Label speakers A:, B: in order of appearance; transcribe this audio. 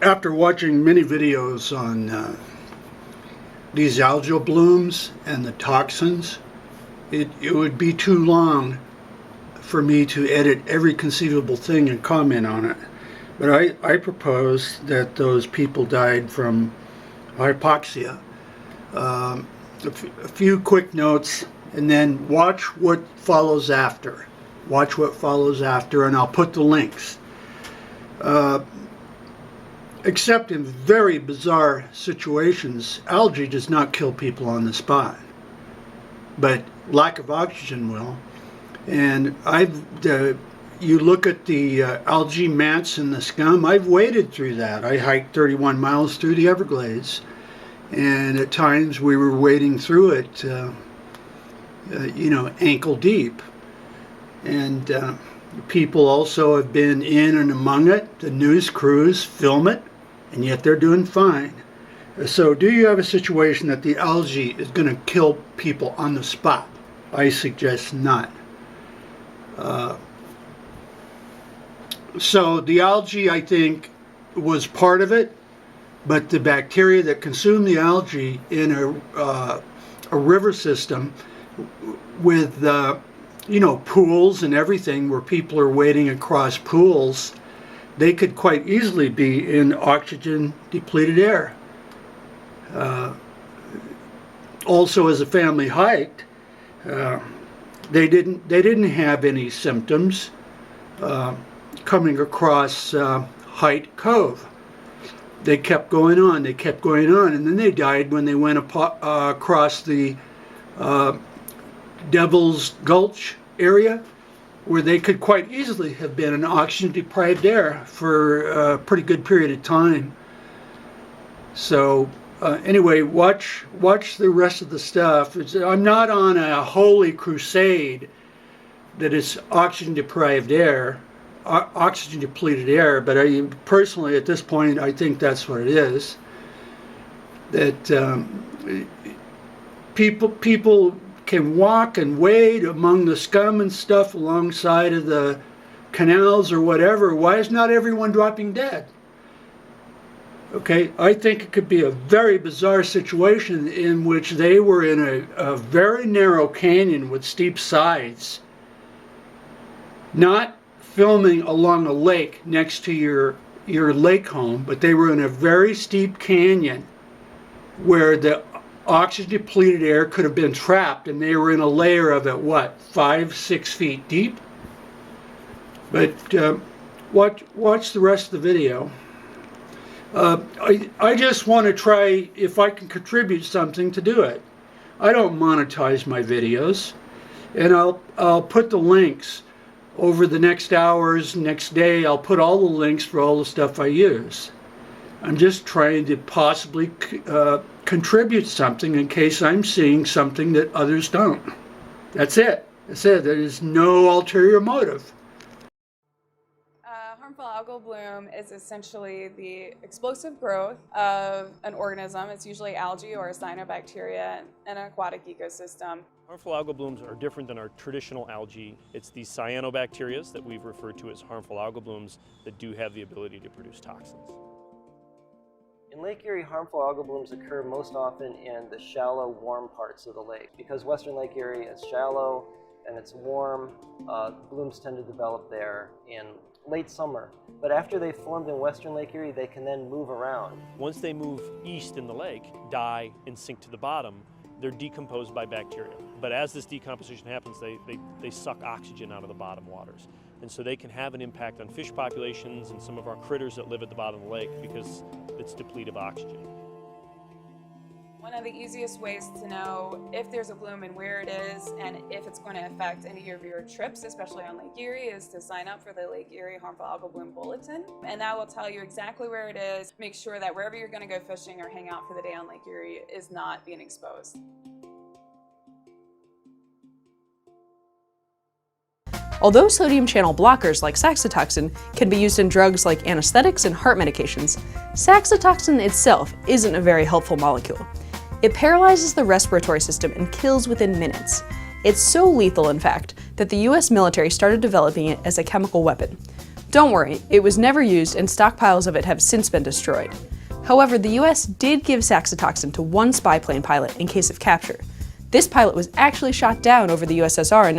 A: After watching many videos on these algal blooms and the toxins, it would be too long for me to edit every conceivable thing and comment on it. But I propose that those people died from hypoxia. A few quick notes, and then watch what follows after. Watch what follows after, and I'll put the links. Except in very bizarre situations, algae does not kill people on the spot, but lack of oxygen will. And you look at the algae mats and the scum, I've waded through that. I hiked 31 miles through the Everglades, and at times we were wading through it, ankle deep. And people also have been in and among it. The news crews film it, and yet they're doing fine. So do you have a situation that the algae is going to kill people on the spot? I suggest not. So the algae, I think, was part of it, but the bacteria that consume the algae in a river system with pools and everything, where people are wading across pools, they could quite easily be in oxygen depleted air. Also, as a family hiked, they didn't have any symptoms coming across Hite cove. They kept going on, and then they died when they went across the Devil's Gulch area, where they could quite easily have been in oxygen deprived air for a pretty good period of time. So anyway, watch the rest of the stuff. I'm not on a holy crusade that it's oxygen deprived air, oxygen depleted air, but personally at this point I think that's what it is. That people can walk and wade among the scum and stuff alongside of the canals or whatever. Why is not everyone dropping dead? Okay, I think it could be a very bizarre situation in which they were in a very narrow canyon with steep sides, not filming along a lake next to your lake home, but they were in a very steep canyon where the oxygen depleted air could have been trapped, and they were in a layer of it, 5-6 feet deep. But watch the rest of the video. I just want to try if I can contribute something to do it. I don't monetize my videos, and I'll put the links over the next hours, next day. I'll put all the links for all the stuff I use. I'm just trying to possibly contribute something in case I'm seeing something that others don't. That's it. There is no ulterior motive.
B: Harmful algal bloom is essentially the explosive growth of an organism. It's usually algae or a cyanobacteria in an aquatic ecosystem.
C: Harmful algal blooms are different than our traditional algae. It's these cyanobacteria that we've referred to as harmful algal blooms that do have the ability to produce toxins.
D: In Lake Erie, harmful algal blooms occur most often in the shallow, warm parts of the lake. Because Western Lake Erie is shallow and it's warm, blooms tend to develop there in late summer. But after they've formed in Western Lake Erie, they can then move around.
C: Once they move east in the lake, die and sink to the bottom, they're decomposed by bacteria. But as this decomposition happens, they suck oxygen out of the bottom waters. And so they can have an impact on fish populations and some of our critters that live at the bottom of the lake because it's depleted of oxygen.
B: One of the easiest ways to know if there's a bloom and where it is, and if it's going to affect any of your trips, especially on Lake Erie, is to sign up for the Lake Erie Harmful Algal Bloom Bulletin. And that will tell you exactly where it is. Make sure that wherever you're going to go fishing or hang out for the day on Lake Erie is not being exposed.
E: Although sodium channel blockers like saxitoxin can be used in drugs like anesthetics and heart medications, saxitoxin itself isn't a very helpful molecule. It paralyzes the respiratory system and kills within minutes. It's so lethal, in fact, that the US military started developing it as a chemical weapon. Don't worry, it was never used and stockpiles of it have since been destroyed. However, the US did give saxitoxin to one spy plane pilot in case of capture. This pilot was actually shot down over the USSR in